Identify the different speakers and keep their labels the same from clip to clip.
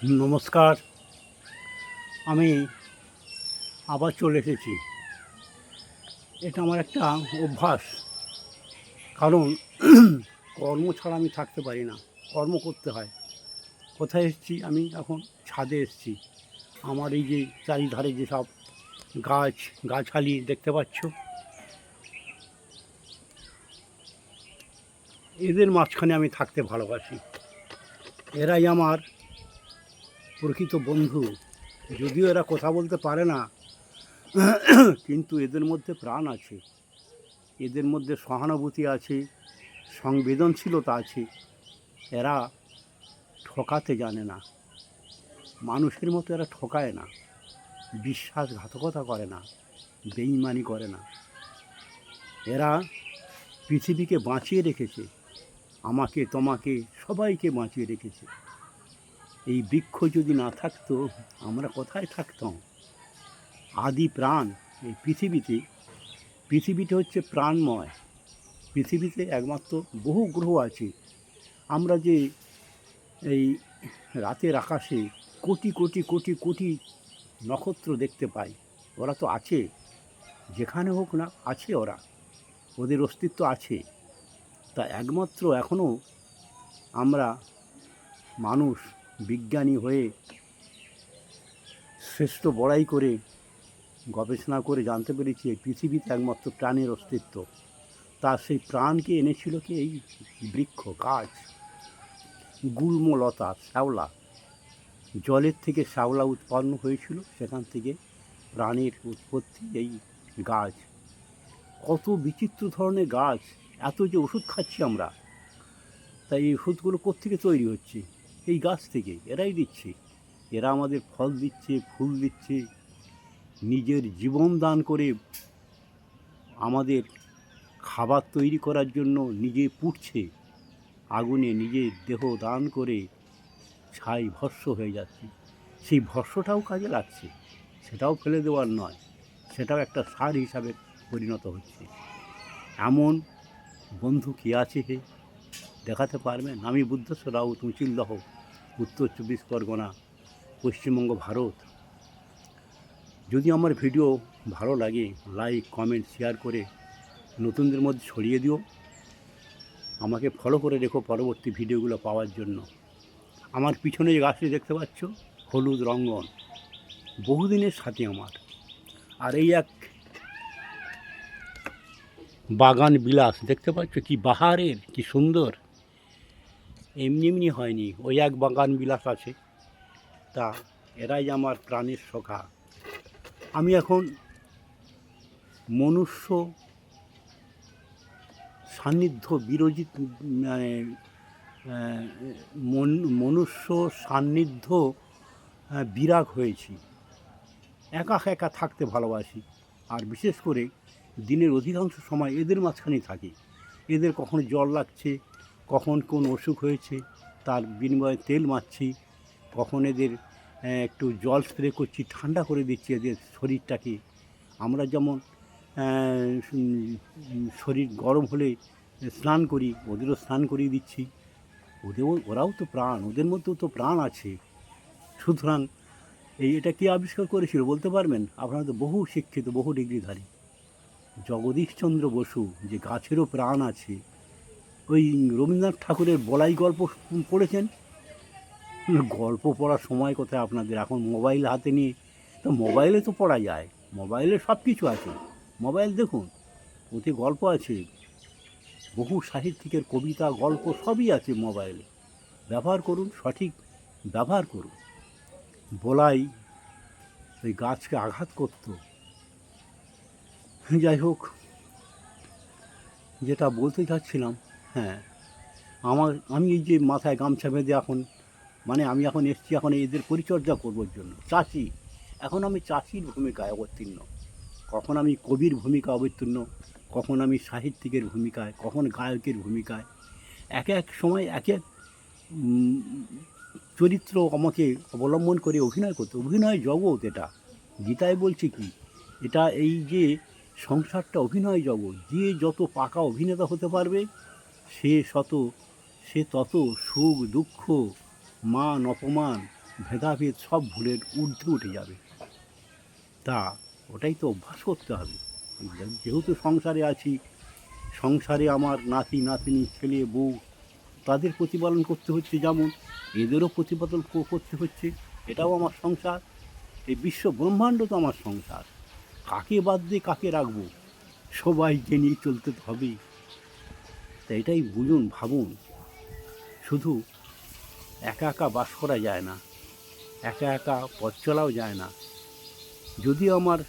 Speaker 1: নমস্কার। আমি আবার চলে এসেছি। এটা আমার একটা অভ্যাস। কারণ কর্ম ছাড়া আমি থাকতে পারি না, কর্ম করতে হয়। কোথায় এসেছি? আমি এখন ছাদে এসেছি। আমার এই যে চারিধারে যেসব গাছালি দেখতে পাচ্ছ, এদের মাঝখানে আমি থাকতে ভালোবাসি। এরাই আমার প্রকৃত বন্ধু। যদিও এরা কথা বলতে পারে না, কিন্তু এদের মধ্যে প্রাণ আছে, এদের মধ্যে সহানুভূতি আছে, সংবেদনশীলতা আছে। এরা ঠকাতে জানে না, মানুষের মতো এরা ঠকায় না, বিশ্বাসঘাতকতা করে না, বেইমানি করে না। এরা পৃথিবীকে বাঁচিয়ে রেখেছে, আমাকে তোমাকে সবাইকে বাঁচিয়ে রেখেছে। এই বৃক্ষ যদি না থাকতো আমরা কোথায় থাকতাম? আদি প্রাণ এই পৃথিবীতে হচ্ছে প্রাণময়। পৃথিবীতে একমাত্র বহু গ্রহ আছে। আমরা যে এই রাতের আকাশে কোটি কোটি কোটি কোটি নক্ষত্র দেখতে পাই, ওরা তো আছে, যেখানে হোক না আছে, ওদের অস্তিত্ব আছে। তা একমাত্র এখনও আমরা মানুষ বিজ্ঞানী হয়ে শ্রেষ্ঠ বড়াই করে গবেষণা করে জানতে পেরেছি এই পৃথিবীতে একমাত্র প্রাণের অস্তিত্ব। তার সেই প্রাণকে এনেছিল কি এই বৃক্ষ, গাছ, গুল্মলতা, শ্যাওলা। জলের থেকে শ্যাওলা উৎপন্ন হয়েছিল, সেখান থেকে প্রাণের উৎপত্তি এই গাছ। কত বিচিত্র ধরনের গাছ, এত যে ওষুধ খাচ্ছি আমরা, তাই এই ওষুধগুলো কোত্থেকে তৈরি হচ্ছে? এই গাছ থেকে, এরাই দিচ্ছে। এরা আমাদের ফল দিচ্ছে, ফুল দিচ্ছে, নিজের জীবন দান করে আমাদের খাবার তৈরি করার জন্য নিজে পুড়ছে আগুনে, নিজের দেহ দান করে ছাই ভস্ম হয়ে যাচ্ছে। সেই ভস্মটাও কাজে লাগছে, সেটাও ফেলে দেওয়ার নয়, সেটাও একটা সার হিসাবে পরিণত হচ্ছে। এমন বন্ধু কী আছে হে? দেখাতে পারবেন? আমি বুদ্ধেশ্বর রাউত, উচিলদহ, উত্তর 24 পরগনা, পশ্চিমবঙ্গ, ভারত। যদি আমার ভিডিও ভালো লাগে, লাইক, কমেন্ট, শেয়ার করে নতুনদের মধ্যে ছড়িয়ে দিও। আমাকে ফলো করে রেখো পরবর্তী ভিডিওগুলো পাওয়ার জন্য। আমার পিছনে যে গাছটি দেখতে পাচ্ছ, হলুদ রঙ্গন, বহুদিনের সাথী আমার। আর এই এক বাগান বিলাস দেখতে পাচ্ছ, কি বাহারের, কি সুন্দর। এমনি এমনি হয়নি, ওই এক বাগান বিলাস আছে। তা এরাই আমার প্রাণের সখা। আমি এখন মনুষ্য সান্নিধ্য বিরোচিত, মানে মনুষ্য সান্নিধ্য বিরাগ হয়েছি। একা একা থাকতে ভালোবাসি, আর বিশেষ করে দিনের অধিকাংশ সময় এদের মাঝখানেই থাকি। এদের কখন জ্বর লাগছে, কখন কোন অসুখ হয়েছে, তার বিনিময়ে তেল মারছি, কখন এদের একটু জল স্প্রে করছি, ঠান্ডা করে দিচ্ছি এদের শরীরটাকে। আমরা যেমন শরীর গরম হলে স্নান করি, ওদেরও স্নান করিয়ে দিচ্ছি। ওরাও তো প্রাণ, ওদের মধ্যেও তো প্রাণ আছে। সুতরাং এটা কে আবিষ্কার করেছিল বলতে পারবেন? আপনারা তো বহু শিক্ষিত, বহু ডিগ্রিধারী। জগদীশচন্দ্র বসু, যে গাছেরও প্রাণ আছে। ওই রবীন্দ্রনাথ ঠাকুরের বলাই গল্প পড়েছেন? গল্প পড়ার সময় কোথায় আপনাদের? এখন মোবাইল হাতে নিয়ে, তো মোবাইলে তো পড়া যায়, মোবাইলে সব কিছু আছে। মোবাইল দেখুন, ওতে গল্প আছে, বহু সাহিত্যিকের কবিতা, গল্প সবই আছে মোবাইলে। ব্যবহার করুন, সঠিক ব্যবহার করুন। বলাই ওই গাছকে আঘাত করত। যাই হোক, যেটা বলতে চাচ্ছিলাম, হ্যাঁ, আমি এই যে মাথায় গামছা বেঁধে এখন, মানে আমি এখন এসেছি এখন এদের পরিচর্যা করবার জন্য। চাষি, এখন আমি চাষির ভূমিকায় অবতীর্ণ। কখন আমি কবির ভূমিকা অবতীর্ণ, কখন আমি সাহিত্যিকের ভূমিকায়, কখন গায়কের ভূমিকায়। এক এক সময় এক এক চরিত্র আমাকে অবলম্বন করে অভিনয় করতে। অভিনয় জগৎ এটা, গীতায় বলছে কি, এটা এই যে সংসারটা অভিনয় জগৎ। যে যত পাকা অভিনেতা হতে পারবে, সে তত সুখ দুঃখ, মান অপমান, ভেদাভেদ সব ভুলের ঊর্ধ্বে উঠে যাবে। তা ওটাই তো অভ্যাস করতে হবে। যেহেতু সংসারে আছি, সংসারে আমার নাতি নাতনি ছেলে বউ তাদের প্রতিপালন করতে হচ্ছে, যেমন এদেরও প্রতিপালন করতে হচ্ছে। এটাও আমার সংসার, এই বিশ্ব ব্রহ্মাণ্ড তো আমার সংসার। কাকে বাদ দিয়ে কাকে রাখবো, সবাইকে নিয়ে চলতে তো হবেই। তা এটাই বুঝুন, ভাবুন। শুধু একা একা বাস করা যায় না, একা একা পথ চলাও যায় না। যদিও আমার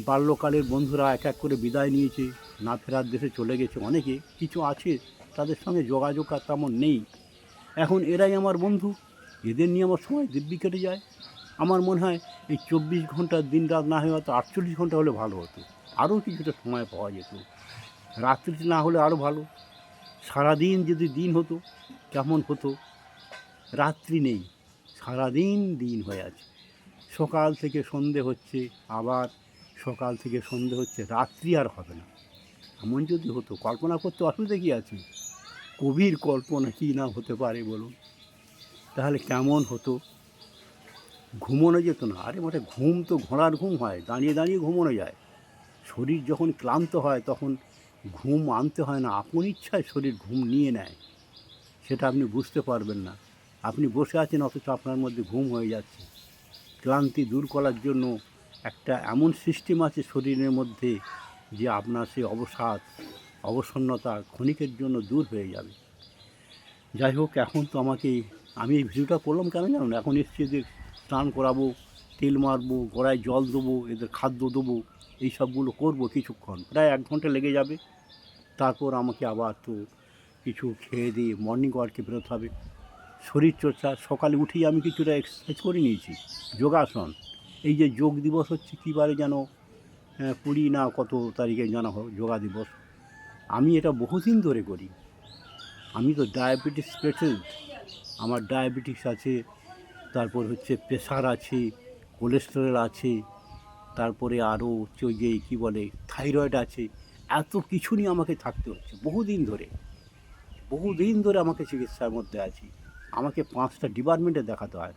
Speaker 1: বাল্যকালের বন্ধুরা এক এক করে বিদায় নিয়েছে, না ফেরার দেশে চলে গেছে, অনেকে কিছু আছে তাদের সঙ্গে যোগাযোগ আর তেমন নেই। এখন এরাই আমার বন্ধু, এদের নিয়ে আমার সময় দিব্যি কেটে যায়। আমার মনে হয় এই 24 ঘন্টা দিন রাত না হয়ে হয়তো 48 ঘন্টা হলে ভালো হতো, আরও কিছুটা সময় পাওয়া যেত। রাত্রিতে না হলে আরও ভালো। সারাদিন যদি দিন হতো কেমন হতো। রাত্রি নেই, সারাদিন দিন হয়ে আছে। সকাল থেকে সন্ধে হচ্ছে, আবার সকাল থেকে সন্ধে হচ্ছে, রাত্রি আর হবে না। এমন যদি হতো, কল্পনা করতে অসুবিধা কী আছে? কবির কল্পনা কী না হতে পারে বলুন। তাহলে কেমন হতো? ঘুমোনো যেত না। আরে মানে ঘুম তো ঘোড়ার ঘুম হয়, দাঁড়িয়ে দাঁড়িয়ে ঘুমোনো যায়। শরীর যখন ক্লান্ত হয় তখন ঘুম আনতে হয় না, আপন ইচ্ছায় শরীর ঘুম নিয়ে নেয়। সেটা আপনি বুঝতে পারবেন না। আপনি বসে আছেন অথচ আপনার মধ্যে ঘুম হয়ে যাচ্ছে। ক্লান্তি দূর করার জন্য একটা এমন সিস্টেম আছে শরীরের মধ্যে যে আপনার সেই অবসাদ অবসন্নতা ক্ষণিকের জন্য দূর হয়ে যাবে। যাই হোক, এখন তো আমি এই ভিডিওটা করলাম কেন জানো না, এখন এসছি এদের স্নান করাবো, তেল মারবো, গড়ায় জল দেবো, এদের খাদ্য দেবো, এই সবগুলো করবো কিছুক্ষণ, প্রায় 1 ঘন্টা লেগে যাবে। তারপর আমাকে আবার তো কিছু খেয়ে দিয়ে মর্নিং ওয়ার্কে বেরোতে হবে। শরীরচর্চা সকালে উঠেই আমি কিছুটা এক্সারসাইজ করে নিয়েছি, যোগাসন। এই যে যোগ দিবস হচ্ছে কী বারে যেন, 20 না কত তারিখে জানা হোক যোগা দিবস, আমি এটা বহুদিন ধরে করি। আমি তো ডায়াবেটিস পেশেন্ট, আমার ডায়াবেটিস আছে, তারপর হচ্ছে প্রেশার আছে, কোলেস্টেরল আছে, তারপরে আরও হচ্ছে ওই যে কী বলে থাইরয়েড আছে। এত কিছু নিয়ে আমাকে থাকতে হচ্ছে বহুদিন ধরে আমাকে চিকিৎসার মধ্যে আছি। আমাকে 5টা ডিপার্টমেন্টে দেখাতে হয়।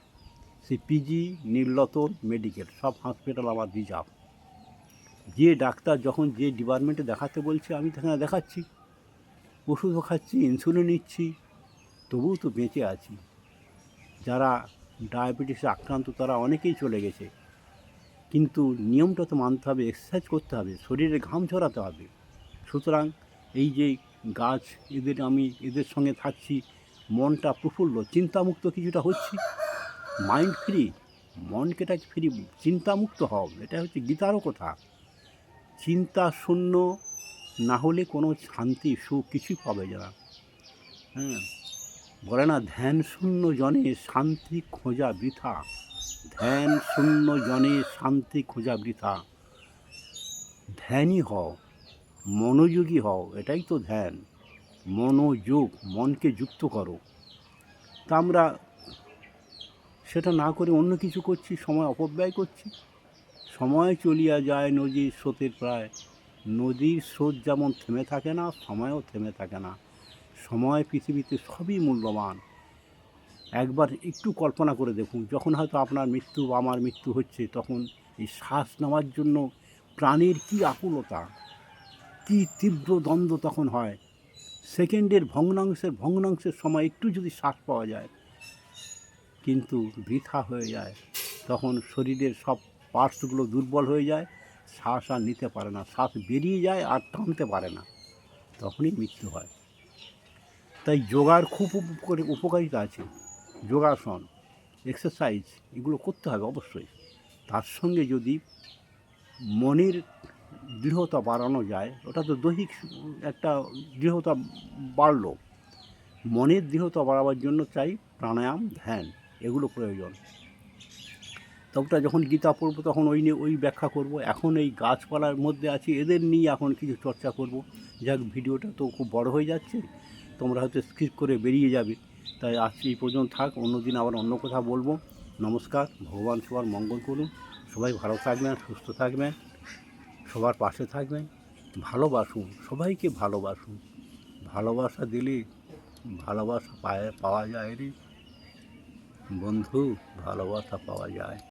Speaker 1: সেই পিজি, নীলরতন, মেডিকেল সব হসপিটাল আমার রিজার্ভ। যে ডাক্তার যখন যে ডিপার্টমেন্টে দেখাতে বলছে আমি সেখানে দেখাচ্ছি, ওষুধও খাচ্ছি, ইনসুলিন নিচ্ছি, তবুও তো বেঁচে আছি। যারা ডায়াবেটিসে আক্রান্ত তারা অনেকেই চলে গেছে, কিন্তু নিয়মটা তো মানতে হবে, এক্সারসাইজ করতে হবে, শরীরে ঘাম ঝরাতে হবে। সুতরাং এই যে গাছ, এদের সঙ্গে থাকছি, মনটা প্রফুল্ল, চিন্তামুক্ত কিছুটা হচ্ছি, মাইন্ড ফ্রি, মনকেটা ফ্রি, চিন্তামুক্ত হও, এটা হচ্ছে গীতারও কথা। চিন্তা শূন্য না হলে কোনো শান্তি সুখ কিছুই পাবে না। হ্যাঁ, বলে না, ধ্যান শূন্য জনে শান্তি খোঁজা বৃথা, ধ্যান শূন্য জনে শান্তি খোঁজা বৃথা। ধ্যানই হও, মনোযোগী হও, এটাই তো ধ্যান। মনোযোগ, মনকে যুক্ত করো। তা আমরা সেটা না করে অন্য কিছু করছি, সময় অপব্যয় করছি। সময় চলিয়া যায় নদীর স্রোতের প্রায়, নদীর স্রোত যেমন থেমে থাকে না, সময়ও থেমে থাকে না। সময় পৃথিবীতে সবই মূল্যবান। একবার একটু কল্পনা করে দেখুন, যখন হয়তো আপনার মৃত্যু বা আমার মৃত্যু হচ্ছে, তখন এই শ্বাস নেওয়ার জন্য প্রাণের কী আকুলতা, কী তীব্র দ্বন্দ্ব তখন হয়। সেকেন্ডের ভগ্নাংশের সময় একটু যদি শ্বাস পাওয়া যায়, কিন্তু বৃথা হয়ে যায়, তখন শরীরের সব পার্টসগুলো দুর্বল হয়ে যায়, শ্বাস আর নিতে পারে না, শ্বাস বেরিয়ে যায় আর টানতে পারে না, তখনই মৃত্যু হয়। তাই যোগার খুব উপকারিতা আছে। যোগাসন, এক্সারসাইজ এগুলো করতে হবে অবশ্যই। তার সঙ্গে যদি মনের দৃঢ়তা বাড়ানো যায়, ওটা তো দৈহিক একটা দৃঢ়তা বাড়লো, মনের দৃঢ়তা বাড়াবার জন্য চাই প্রাণায়াম, ধ্যান, এগুলো প্রয়োজন। তবুটা যখন গীতা পড়বো তখন ওই ব্যাখ্যা করব। এখন এই গাছপালার মধ্যে আছি, এদের নিয়ে এখন কিছু চর্চা করব। যাক, ভিডিওটা তো খুব বড় হয়ে যাচ্ছে, তোমরা হয়তো স্কিপ করে বেরিয়ে যাবে, তাই আজ এই পর্যন্ত থাক, অন্যদিন আবার অন্য কথা বলবো। নমস্কার, ভগবান সবার মঙ্গল করুন, সবাই ভালো থাকবেন, সুস্থ থাকবেন, সবার পাশে থাকবেন, ভালোবাসুন, সবাইকে ভালোবাসুন। ভালোবাসা দিলে ভালোবাসা পাওয়া যায় রে। বন্ধু ভালোবাসা পাওয়া যায়।